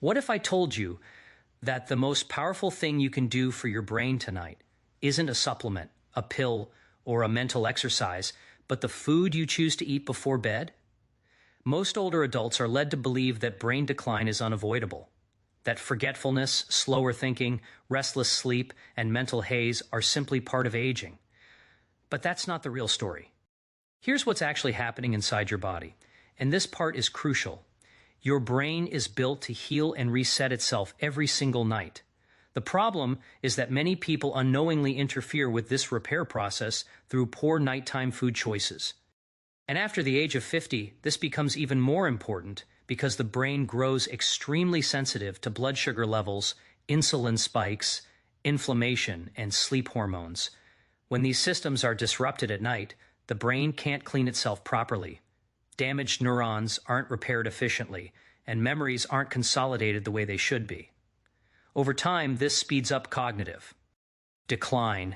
What if I told you that the most powerful thing you can do for your brain tonight isn't a supplement, a pill, or a mental exercise, but the food you choose to eat before bed? Most older adults are led to believe that brain decline is unavoidable, that forgetfulness, slower thinking, restless sleep, and mental haze are simply part of aging. But that's not the real story. Here's what's actually happening inside your body, and this part is crucial. Your brain is built to heal and reset itself every single night. The problem is that many people unknowingly interfere with this repair process through poor nighttime food choices. And after the age of 50, this becomes even more important because the brain grows extremely sensitive to blood sugar levels, insulin spikes, inflammation, and sleep hormones. When these systems are disrupted at night, the brain can't clean itself properly. Damaged neurons aren't repaired efficiently, and memories aren't consolidated the way they should be. Over time, this speeds up cognitive decline,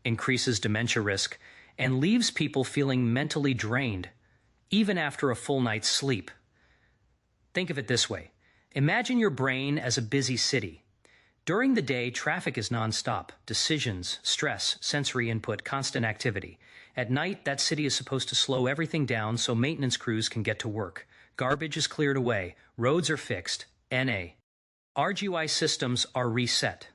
increases dementia risk, and leaves people feeling mentally drained, even after a full night's sleep. Think of it this way. Imagine your brain as a busy city. During the day, traffic is nonstop. Decisions, stress, sensory input, constant activity. At night, that city is supposed to slow everything down so maintenance crews can get to work. Garbage is cleared away. Roads are fixed. NA. RGY systems are reset.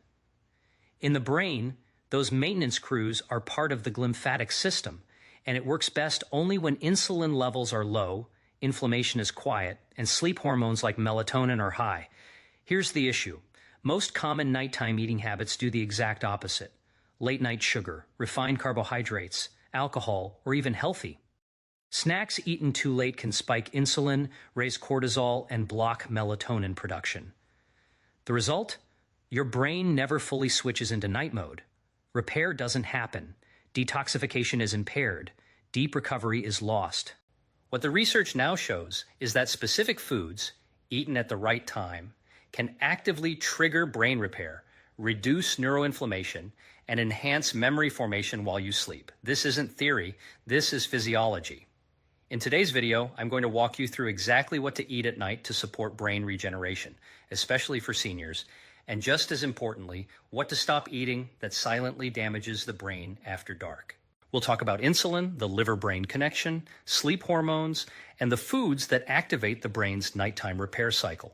In the brain, those maintenance crews are part of the glymphatic system, and it works best only when insulin levels are low, inflammation is quiet, and sleep hormones like melatonin are high. Here's the issue. Most common nighttime eating habits do the exact opposite. Late night sugar, refined carbohydrates, alcohol, or even healthy. Snacks eaten too late can spike insulin, raise cortisol, and block melatonin production. The result? Your brain never fully switches into night mode. Repair doesn't happen. Detoxification is impaired. Deep recovery is lost. What the research now shows is that specific foods, eaten at the right time, can actively trigger brain repair, reduce neuroinflammation, and enhance memory formation while you sleep. This isn't theory, this is physiology. In today's video, I'm going to walk you through exactly what to eat at night to support brain regeneration, especially for seniors, and just as importantly, what to stop eating that silently damages the brain after dark. We'll talk about insulin, the liver-brain connection, sleep hormones, and the foods that activate the brain's nighttime repair cycle.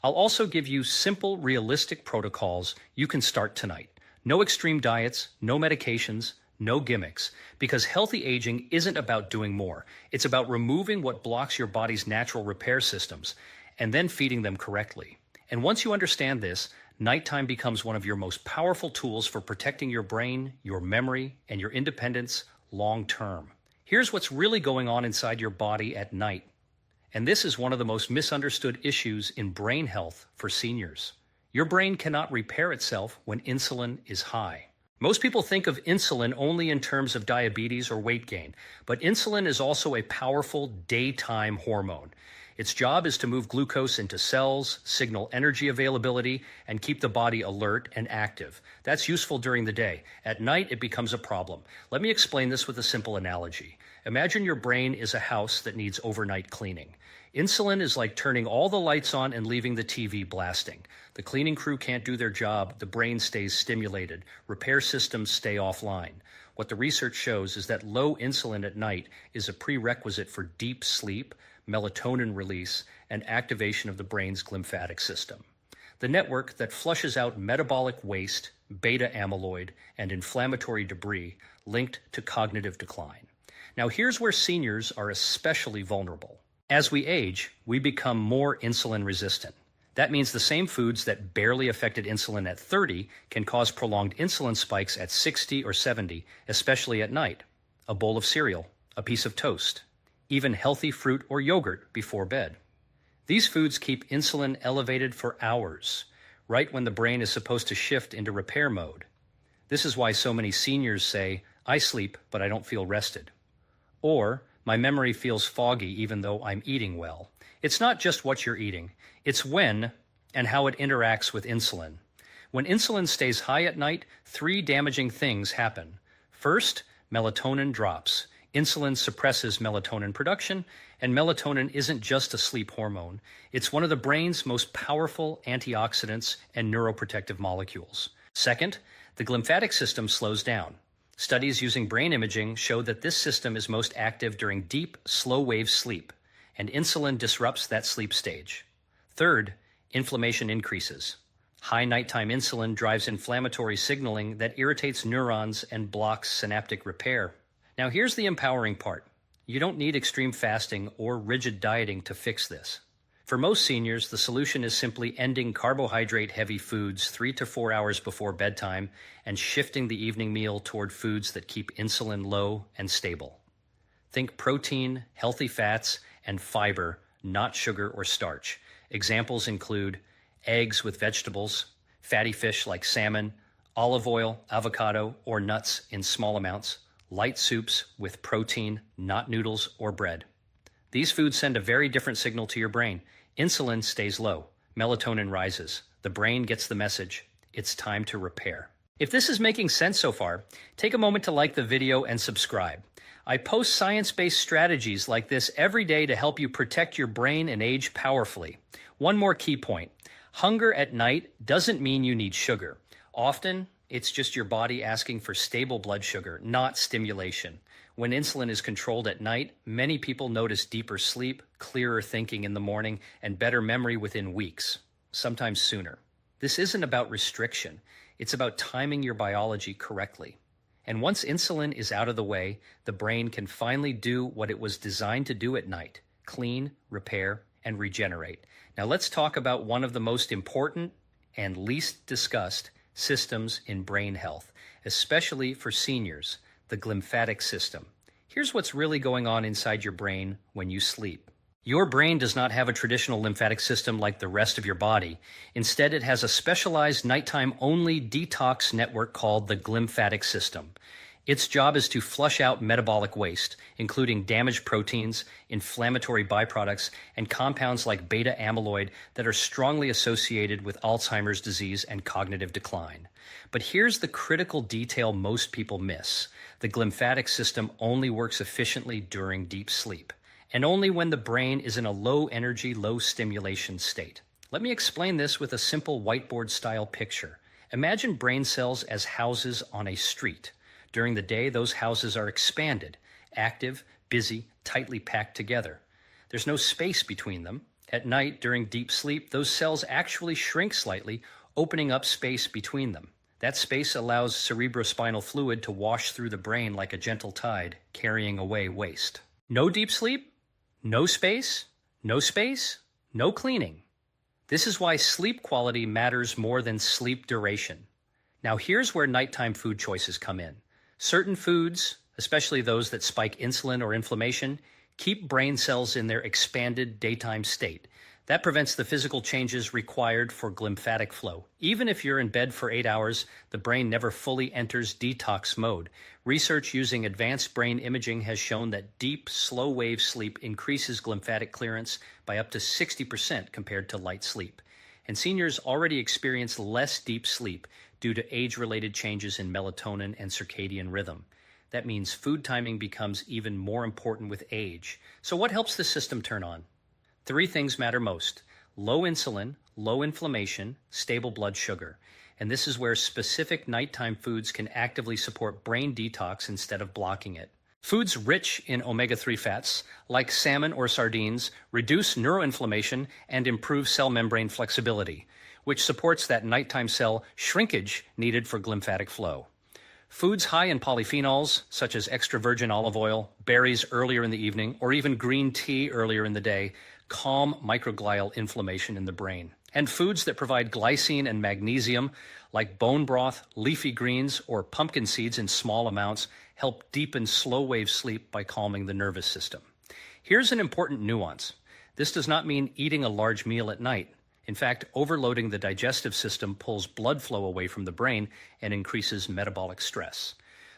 I'll also give you simple, realistic protocols you can start tonight. No extreme diets, no medications, no gimmicks, because healthy aging isn't about doing more. It's about removing what blocks your body's natural repair systems and then feeding them correctly. And once you understand this, nighttime becomes one of your most powerful tools for protecting your brain, your memory, and your independence long term. Here's what's really going on inside your body at night. And this is one of the most misunderstood issues in brain health for seniors. Your brain cannot repair itself when insulin is high. Most people think of insulin only in terms of diabetes or weight gain, but insulin is also a powerful daytime hormone. Its job is to move glucose into cells, signal energy availability, and keep the body alert and active. That's useful during the day. At night, it becomes a problem. Let me explain this with a simple analogy. Imagine your brain is a house that needs overnight cleaning. Insulin is like turning all the lights on and leaving the TV blasting. The cleaning crew can't do their job, the brain stays stimulated, repair systems stay offline. What the research shows is that low insulin at night is a prerequisite for deep sleep, melatonin release, and activation of the brain's glymphatic system. The network that flushes out metabolic waste, beta amyloid, and inflammatory debris linked to cognitive decline. Now here's where seniors are especially vulnerable. As we age, we become more insulin resistant. That means the same foods that barely affected insulin at 30 can cause prolonged insulin spikes at 60 or 70, especially at night. A bowl of cereal, a piece of toast, even healthy fruit or yogurt before bed. These foods keep insulin elevated for hours, right when the brain is supposed to shift into repair mode. This is why so many seniors say, "I sleep, but I don't feel rested." Or, "My memory feels foggy even though I'm eating well." It's not just what you're eating, it's when and how it interacts with insulin. When insulin stays high at night, 3 damaging things happen. First, melatonin drops. Insulin suppresses melatonin production, and melatonin isn't just a sleep hormone. It's one of the brain's most powerful antioxidants and neuroprotective molecules. Second, the glymphatic system slows down. Studies using brain imaging show that this system is most active during deep, slow-wave sleep, and insulin disrupts that sleep stage. Third, inflammation increases. High nighttime insulin drives inflammatory signaling that irritates neurons and blocks synaptic repair. Now here's the empowering part. You don't need extreme fasting or rigid dieting to fix this. For most seniors, the solution is simply ending carbohydrate-heavy foods 3 to 4 hours before bedtime and shifting the evening meal toward foods that keep insulin low and stable. Think protein, healthy fats, and fiber, not sugar or starch. Examples include eggs with vegetables, fatty fish like salmon, olive oil, avocado, or nuts in small amounts, light soups with protein, not noodles or bread. These foods send a very different signal to your brain. Insulin stays low, melatonin rises. The brain gets the message. It's time to repair. If this is making sense so far, take a moment to like the video and subscribe. I post science-based strategies like this every day to help you protect your brain and age powerfully. One more key point. Hunger at night doesn't mean you need sugar. Often, it's just your body asking for stable blood sugar, not stimulation. When insulin is controlled at night, many people notice deeper sleep, clearer thinking in the morning, and better memory within weeks, sometimes sooner. This isn't about restriction. It's about timing your biology correctly. And once insulin is out of the way, the brain can finally do what it was designed to do at night: clean, repair, and regenerate. Now let's talk about one of the most important and least discussed systems in brain health, especially for seniors, the glymphatic system. Here's what's really going on inside your brain when you sleep. Your brain does not have a traditional lymphatic system like the rest of your body. Instead, it has a specialized nighttime-only detox network called the glymphatic system. Its job is to flush out metabolic waste, including damaged proteins, inflammatory byproducts, and compounds like beta amyloid that are strongly associated with Alzheimer's disease and cognitive decline. But here's the critical detail most people miss. The glymphatic system only works efficiently during deep sleep, and only when the brain is in a low-energy, low-stimulation state. Let me explain this with a simple whiteboard-style picture. Imagine brain cells as houses on a street. During the day, those houses are expanded, active, busy, tightly packed together. There's no space between them. At night, during deep sleep, those cells actually shrink slightly, opening up space between them. That space allows cerebrospinal fluid to wash through the brain like a gentle tide, carrying away waste. No deep sleep, no space, no cleaning. This is why sleep quality matters more than sleep duration. Now here's where nighttime food choices come in. Certain foods, especially those that spike insulin or inflammation, keep brain cells in their expanded daytime state. That prevents the physical changes required for glymphatic flow. Even if you're in bed for 8 hours, the brain never fully enters detox mode. Research using advanced brain imaging has shown that deep, slow-wave sleep increases glymphatic clearance by up to 60% compared to light sleep. And seniors already experience less deep sleep due to age-related changes in melatonin and circadian rhythm. That means food timing becomes even more important with age. So what helps the system turn on? 3 things matter most: low insulin, low inflammation, stable blood sugar. And this is where specific nighttime foods can actively support brain detox instead of blocking it. Foods rich in omega-3 fats, like salmon or sardines, reduce neuroinflammation and improve cell membrane flexibility, which supports that nighttime cell shrinkage needed for glymphatic flow. Foods high in polyphenols, such as extra virgin olive oil, berries earlier in the evening, or even green tea earlier in the day, calm microglial inflammation in the brain. And foods that provide glycine and magnesium, like bone broth, leafy greens, or pumpkin seeds in small amounts, help deepen slow-wave sleep by calming the nervous system. Here's an important nuance. This does not mean eating a large meal at night. In fact, overloading the digestive system pulls blood flow away from the brain and increases metabolic stress.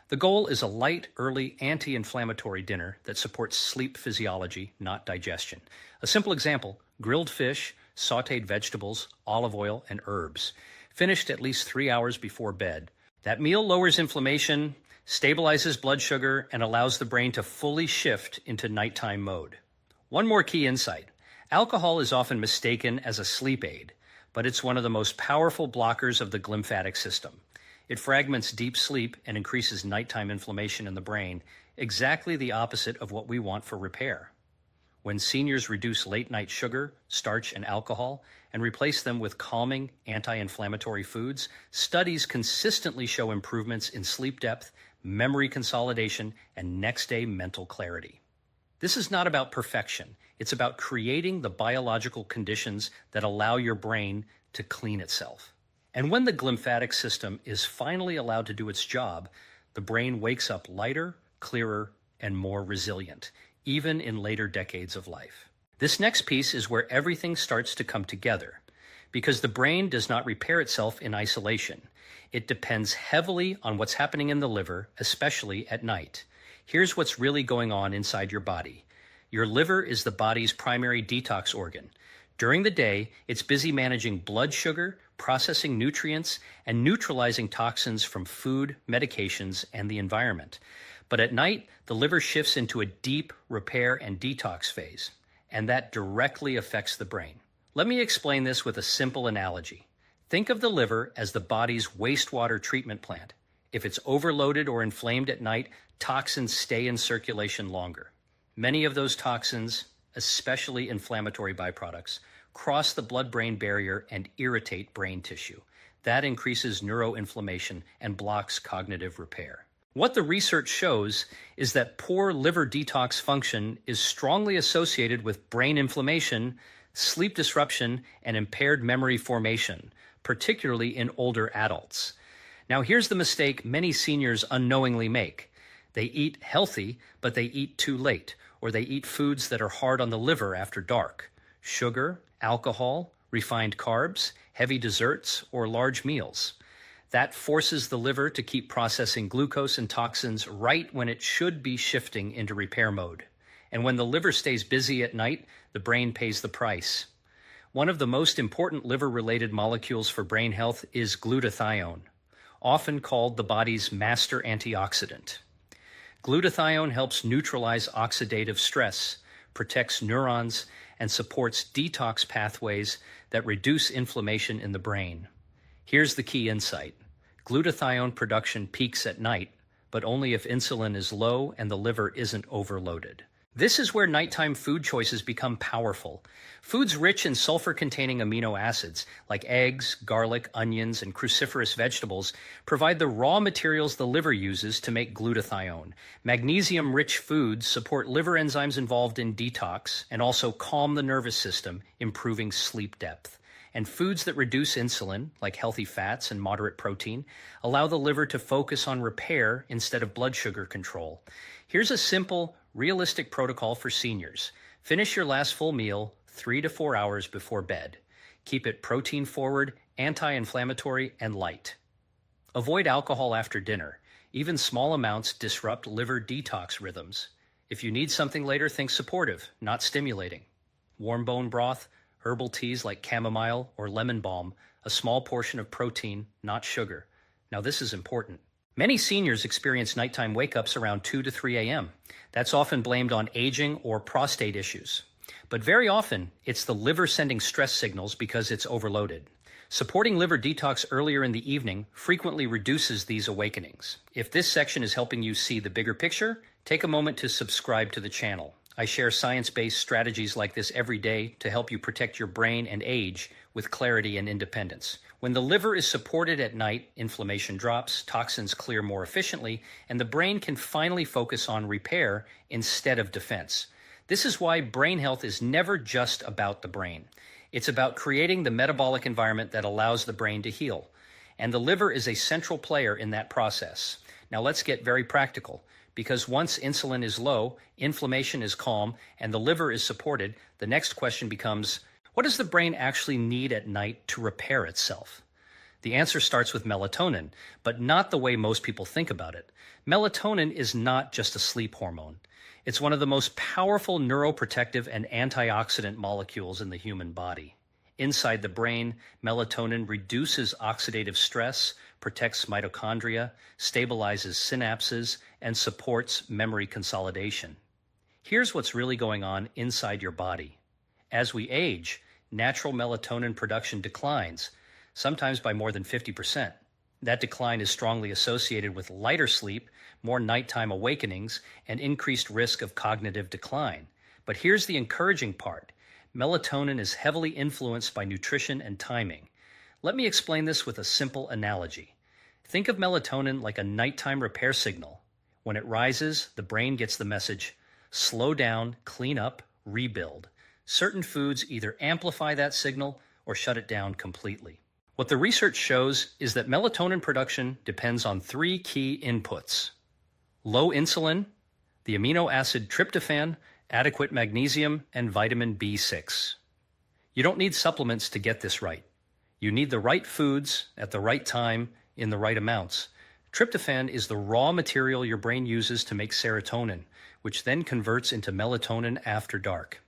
The goal is a light, early, anti-inflammatory dinner that supports sleep physiology, not digestion. A simple example: grilled fish, sautéed vegetables, olive oil, and herbs, finished at least 3 hours before bed. That meal lowers inflammation, stabilizes blood sugar, and allows the brain to fully shift into nighttime mode. One more key insight. Alcohol is often mistaken as a sleep aid, but it's one of the most powerful blockers of the glymphatic system. It fragments deep sleep and increases nighttime inflammation in the brain, exactly the opposite of what we want for repair. When seniors reduce late-night sugar, starch, and alcohol and replace them with calming, anti-inflammatory foods, studies consistently show improvements in sleep depth, memory consolidation, and next-day mental clarity. This is not about perfection. It's about creating the biological conditions that allow your brain to clean itself. And when the glymphatic system is finally allowed to do its job, the brain wakes up lighter, clearer, and more resilient, even in later decades of life. This next piece is where everything starts to come together, because the brain does not repair itself in isolation. It depends heavily on what's happening in the liver, especially at night. Here's what's really going on inside your body. Your liver is the body's primary detox organ. During the day, it's busy managing blood sugar, processing nutrients, and neutralizing toxins from food, medications, and the environment. But at night, the liver shifts into a deep repair and detox phase, and that directly affects the brain. Let me explain this with a simple analogy. Think of the liver as the body's wastewater treatment plant. If it's overloaded or inflamed at night, toxins stay in circulation longer. Many of those toxins, especially inflammatory byproducts, cross the blood-brain barrier and irritate brain tissue. That increases neuroinflammation and blocks cognitive repair. What the research shows is that poor liver detox function is strongly associated with brain inflammation, sleep disruption, and impaired memory formation, particularly in older adults. Now, here's the mistake many seniors unknowingly make. They eat healthy, but they eat too late, or they eat foods that are hard on the liver after dark. Sugar, alcohol, refined carbs, heavy desserts, or large meals. That forces the liver to keep processing glucose and toxins right when it should be shifting into repair mode. And when the liver stays busy at night, the brain pays the price. One of the most important liver-related molecules for brain health is glutathione, often called the body's master antioxidant. Glutathione helps neutralize oxidative stress, protects neurons, and supports detox pathways that reduce inflammation in the brain. Here's the key insight. Glutathione production peaks at night, but only if insulin is low and the liver isn't overloaded. This is where nighttime food choices become powerful. Foods rich in sulfur-containing amino acids, like eggs, garlic, onions, and cruciferous vegetables, provide the raw materials the liver uses to make glutathione. Magnesium-rich foods support liver enzymes involved in detox and also calm the nervous system, improving sleep depth. And foods that reduce insulin, like healthy fats and moderate protein, allow the liver to focus on repair instead of blood sugar control. Here's a simple, realistic protocol for seniors. Finish your last full meal 3 to 4 hours before bed. Keep it protein-forward, anti-inflammatory, and light. Avoid alcohol after dinner. Even small amounts disrupt liver detox rhythms. If you need something later, think supportive, not stimulating. Warm bone broth, herbal teas like chamomile or lemon balm, a small portion of protein, not sugar. Now this is important. Many seniors experience nighttime wake-ups around 2 to 3 a.m. That's often blamed on aging or prostate issues. But very often, it's the liver sending stress signals because it's overloaded. Supporting liver detox earlier in the evening frequently reduces these awakenings. If this section is helping you see the bigger picture, take a moment to subscribe to the channel. I share science-based strategies like this every day to help you protect your brain and age with clarity and independence. When the liver is supported at night, inflammation drops, toxins clear more efficiently, and the brain can finally focus on repair instead of defense. This is why brain health is never just about the brain. It's about creating the metabolic environment that allows the brain to heal. And the liver is a central player in that process. Now let's get very practical. Because once insulin is low, inflammation is calm, and the liver is supported, the next question becomes, what does the brain actually need at night to repair itself? The answer starts with melatonin, but not the way most people think about it. Melatonin is not just a sleep hormone. It's one of the most powerful neuroprotective and antioxidant molecules in the human body. Inside the brain, melatonin reduces oxidative stress, protects mitochondria, stabilizes synapses, and supports memory consolidation. Here's what's really going on inside your body. As we age, natural melatonin production declines, sometimes by more than 50%. That decline is strongly associated with lighter sleep, more nighttime awakenings, and increased risk of cognitive decline. But here's the encouraging part. Melatonin is heavily influenced by nutrition and timing. Let me explain this with a simple analogy. Think of melatonin like a nighttime repair signal. When it rises, the brain gets the message, slow down, clean up, rebuild. Certain foods either amplify that signal or shut it down completely. What the research shows is that melatonin production depends on three key inputs: low insulin, the amino acid tryptophan, adequate magnesium, and vitamin B6. You don't need supplements to get this right. You need the right foods at the right time in the right amounts. Tryptophan is the raw material your brain uses to make serotonin, which then converts into melatonin after dark.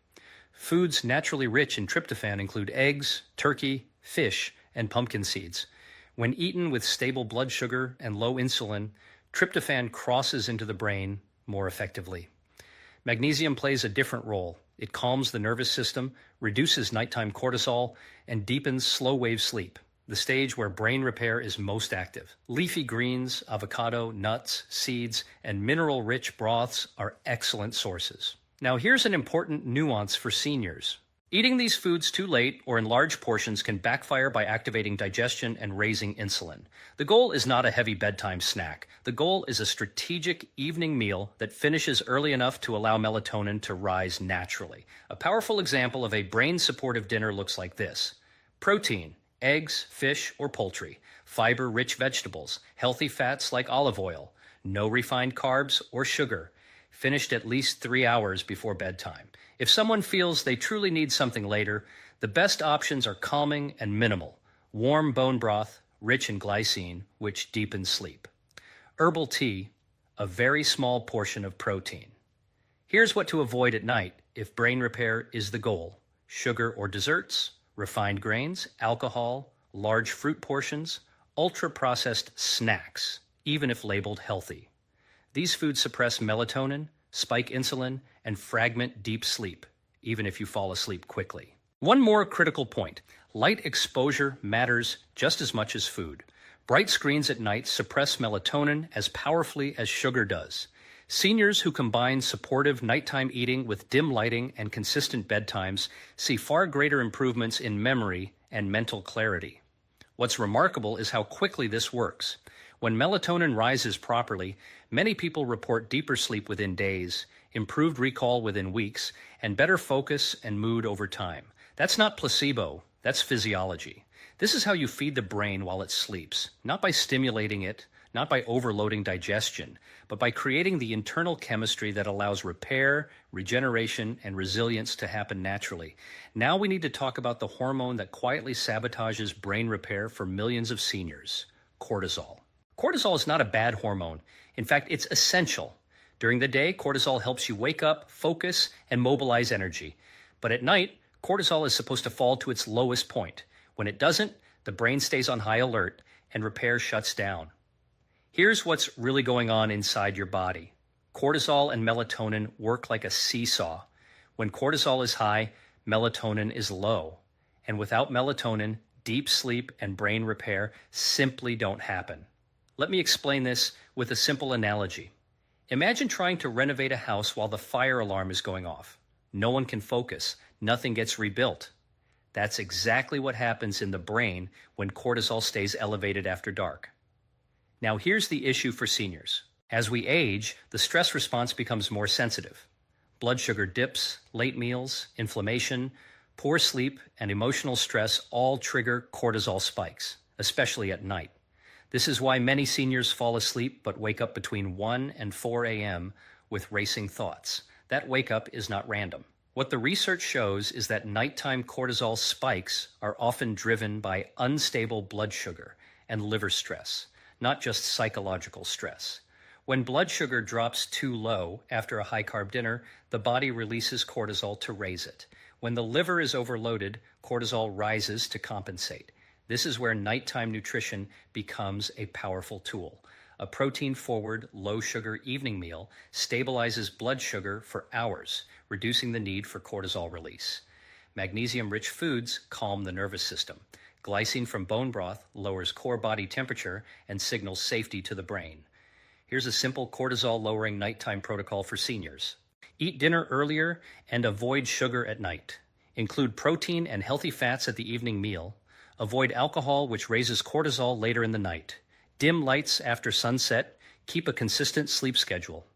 Foods naturally rich in tryptophan include eggs, turkey, fish, and pumpkin seeds. When eaten with stable blood sugar and low insulin, tryptophan crosses into the brain more effectively. Magnesium plays a different role. It calms the nervous system, reduces nighttime cortisol, and deepens slow-wave sleep, the stage where brain repair is most active. Leafy greens, avocado, nuts, seeds, and mineral-rich broths are excellent sources. Now here's an important nuance for seniors. Eating these foods too late or in large portions can backfire by activating digestion and raising insulin. The goal is not a heavy bedtime snack. The goal is a strategic evening meal that finishes early enough to allow melatonin to rise naturally. A powerful example of a brain-supportive dinner looks like this: protein, eggs, fish, or poultry; fiber-rich vegetables; healthy fats like olive oil; no refined carbs or sugar; finished at least 3 hours before bedtime. If someone feels they truly need something later, the best options are calming and minimal. Warm bone broth, rich in glycine, which deepens sleep. Herbal tea, a very small portion of protein. Here's what to avoid at night if brain repair is the goal: sugar or desserts, refined grains, alcohol, large fruit portions, ultra-processed snacks, even if labeled healthy. These foods suppress melatonin, spike insulin, and fragment deep sleep, even if you fall asleep quickly. One more critical point: light exposure matters just as much as food. Bright screens at night suppress melatonin as powerfully as sugar does. Seniors who combine supportive nighttime eating with dim lighting and consistent bedtimes see far greater improvements in memory and mental clarity. What's remarkable is how quickly this works. When melatonin rises properly, many people report deeper sleep within days, improved recall within weeks, and better focus and mood over time. That's not placebo, that's physiology. This is how you feed the brain while it sleeps, not by stimulating it, not by overloading digestion, but by creating the internal chemistry that allows repair, regeneration, and resilience to happen naturally. Now we need to talk about the hormone that quietly sabotages brain repair for millions of seniors: cortisol. Cortisol is not a bad hormone. In fact, it's essential. During the day, cortisol helps you wake up, focus, and mobilize energy. But at night, cortisol is supposed to fall to its lowest point. When it doesn't, the brain stays on high alert and repair shuts down. Here's what's really going on inside your body. Cortisol and melatonin work like a seesaw. When cortisol is high, melatonin is low. And without melatonin, deep sleep and brain repair simply don't happen. Let me explain this with a simple analogy. Imagine trying to renovate a house while the fire alarm is going off. No one can focus. Nothing gets rebuilt. That's exactly what happens in the brain when cortisol stays elevated after dark. Now here's the issue for seniors. As we age, the stress response becomes more sensitive. Blood sugar dips, late meals, inflammation, poor sleep, and emotional stress all trigger cortisol spikes, especially at night. This is why many seniors fall asleep but wake up between 1 and 4 a.m. with racing thoughts. That wake up is not random. What the research shows is that nighttime cortisol spikes are often driven by unstable blood sugar and liver stress, not just psychological stress. When blood sugar drops too low after a high-carb dinner, the body releases cortisol to raise it. When the liver is overloaded, cortisol rises to compensate. This is where nighttime nutrition becomes a powerful tool. A protein-forward, low-sugar evening meal stabilizes blood sugar for hours, reducing the need for cortisol release. Magnesium-rich foods calm the nervous system. Glycine from bone broth lowers core body temperature and signals safety to the brain. Here's a simple cortisol-lowering nighttime protocol for seniors. Eat dinner earlier and avoid sugar at night. Include protein and healthy fats at the evening meal. Avoid alcohol, which raises cortisol later in the night. Dim lights after sunset. Keep a consistent sleep schedule.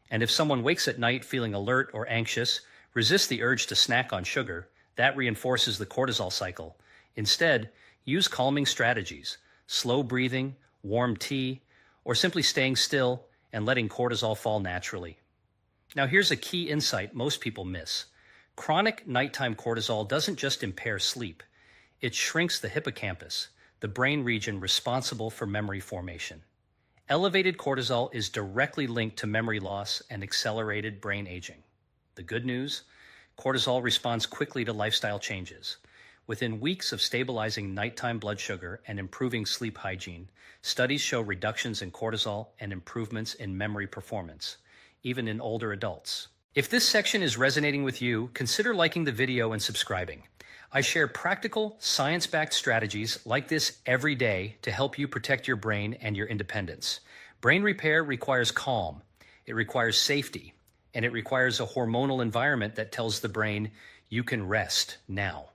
And if someone wakes at night feeling alert or anxious, resist the urge to snack on sugar. That reinforces the cortisol cycle. Instead, use calming strategies, slow breathing, warm tea, or simply staying still and letting cortisol fall naturally. Now here's a key insight most people miss. Chronic nighttime cortisol doesn't just impair sleep. It shrinks the hippocampus, the brain region responsible for memory formation. Elevated cortisol is directly linked to memory loss and accelerated brain aging. The good news? Cortisol responds quickly to lifestyle changes. Within weeks of stabilizing nighttime blood sugar and improving sleep hygiene, studies show reductions in cortisol and improvements in memory performance, even in older adults. If this section is resonating with you, consider liking the video and subscribing. I share practical, science-backed strategies like this every day to help you protect your brain and your independence. Brain repair requires calm, it requires safety, and it requires a hormonal environment that tells the brain, you can rest now.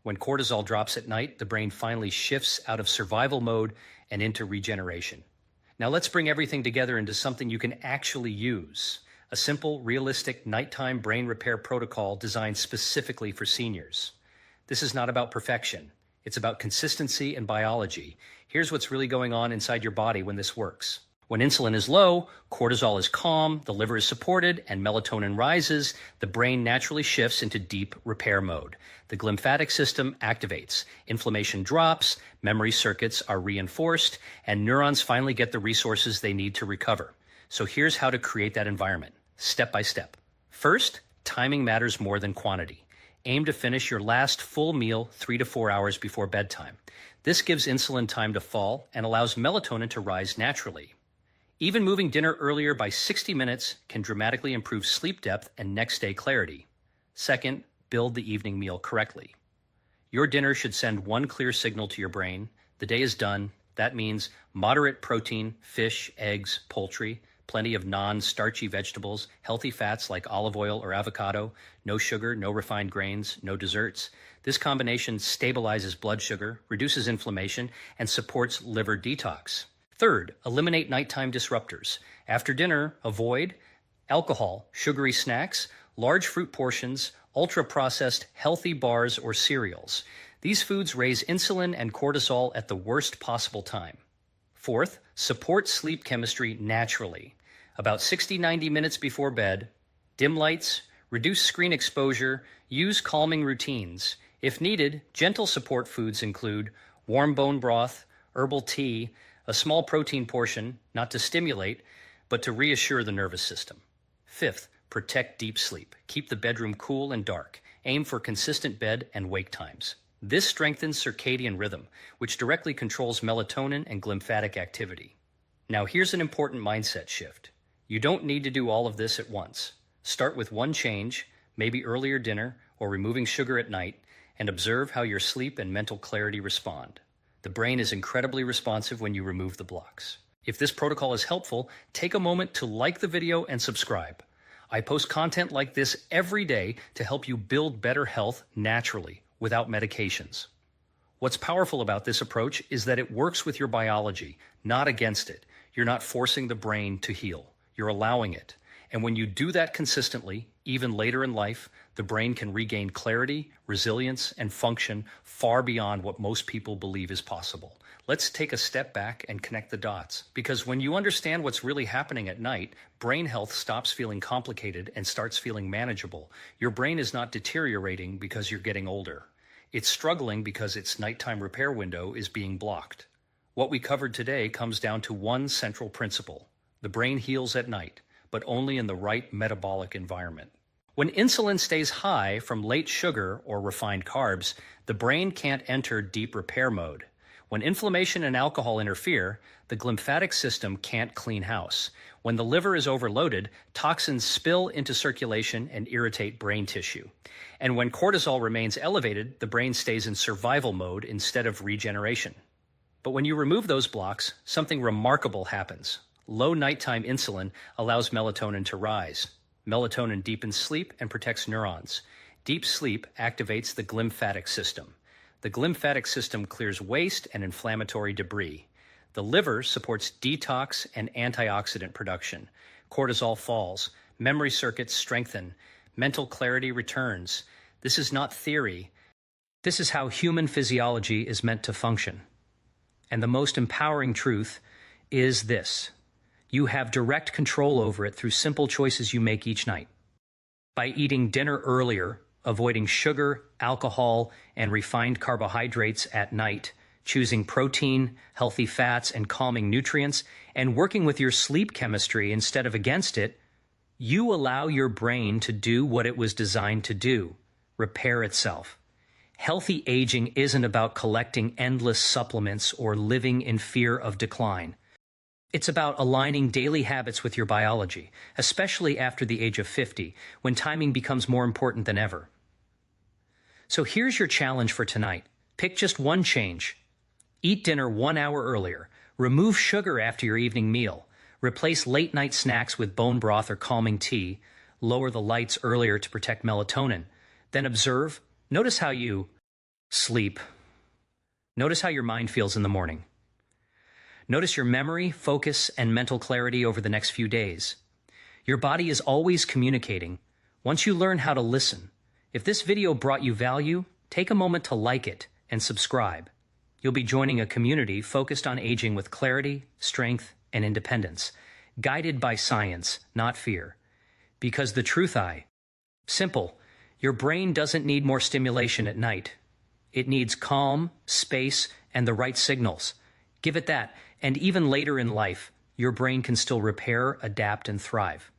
When cortisol drops at night, the brain finally shifts out of survival mode and into regeneration. Now let's bring everything together into something you can actually use. A simple, realistic nighttime brain repair protocol designed specifically for seniors. This is not about perfection. It's about consistency and biology. Here's what's really going on inside your body when this works. When insulin is low, cortisol is calm, the liver is supported, and melatonin rises, the brain naturally shifts into deep repair mode. The glymphatic system activates, inflammation drops, memory circuits are reinforced, and neurons finally get the resources they need to recover. So here's how to create that environment, step by step. First, timing matters more than quantity. Aim to finish your last full meal 3 to 4 hours before bedtime. This gives insulin time to fall and allows melatonin to rise naturally. Even moving dinner earlier by 60 minutes can dramatically improve sleep depth and next day clarity. Second, build the evening meal correctly. Your dinner should send one clear signal to your brain. The day is done. That means moderate protein, fish, eggs, poultry, plenty of non-starchy vegetables, healthy fats like olive oil or avocado, no sugar, no refined grains, no desserts. This combination stabilizes blood sugar, reduces inflammation, and supports liver detox. Third, eliminate nighttime disruptors. After dinner, avoid alcohol, sugary snacks, large fruit portions, ultra-processed healthy bars or cereals. These foods raise insulin and cortisol at the worst possible time. Fourth, support sleep chemistry naturally. About 60-90 minutes before bed, dim lights, reduce screen exposure, use calming routines. If needed, gentle support foods include warm bone broth, herbal tea, a small protein portion, not to stimulate, but to reassure the nervous system. Fifth, protect deep sleep. Keep the bedroom cool and dark. Aim for consistent bed and wake times. This strengthens circadian rhythm, which directly controls melatonin and glymphatic activity. Now here's an important mindset shift. You don't need to do all of this at once. Start with one change, maybe earlier dinner or removing sugar at night, and observe how your sleep and mental clarity respond. The brain is incredibly responsive when you remove the blocks. If this protocol is helpful, take a moment to like the video and subscribe. I post content like this every day to help you build better health naturally, without medications. What's powerful about this approach is that it works with your biology, not against it. You're not forcing the brain to heal. You're allowing it. And when you do that consistently, even later in life, the brain can regain clarity, resilience, and function far beyond what most people believe is possible. Let's take a step back and connect the dots, because when you understand what's really happening at night, brain health stops feeling complicated and starts feeling manageable. Your brain is not deteriorating because you're getting older. It's struggling because its nighttime repair window is being blocked. What we covered today comes down to one central principle. The brain heals at night, but only in the right metabolic environment. When insulin stays high from late sugar or refined carbs, the brain can't enter deep repair mode. When inflammation and alcohol interfere, the glymphatic system can't clean house. When the liver is overloaded, toxins spill into circulation and irritate brain tissue. And when cortisol remains elevated, the brain stays in survival mode instead of regeneration. But when you remove those blocks, something remarkable happens. Low nighttime insulin allows melatonin to rise. Melatonin deepens sleep and protects neurons. Deep sleep activates the glymphatic system. The glymphatic system clears waste and inflammatory debris. The liver supports detox and antioxidant production. Cortisol falls. Memory circuits strengthen. Mental clarity returns. This is not theory. This is how human physiology is meant to function. And the most empowering truth is this: you have direct control over it through simple choices you make each night. By eating dinner earlier, avoiding sugar, alcohol, and refined carbohydrates at night, choosing protein, healthy fats, and calming nutrients, and working with your sleep chemistry instead of against it, you allow your brain to do what it was designed to do: repair itself. Healthy aging isn't about collecting endless supplements or living in fear of decline. It's about aligning daily habits with your biology, especially after the age of 50, when timing becomes more important than ever. So here's your challenge for tonight. Pick just one change. Eat dinner 1 hour earlier. Remove sugar after your evening meal. Replace late-night snacks with bone broth or calming tea. Lower the lights earlier to protect melatonin. Then observe. Notice how you sleep. Notice how your mind feels in the morning. Notice your memory, focus, and mental clarity over the next few days. Your body is always communicating. Once you learn how to listen, if this video brought you value, take a moment to like it and subscribe. You'll be joining a community focused on aging with clarity, strength, and independence, guided by science, not fear. Because the truth simple, your brain doesn't need more stimulation at night. It needs calm, space, and the right signals. Give it that, and even later in life, your brain can still repair, adapt, and thrive.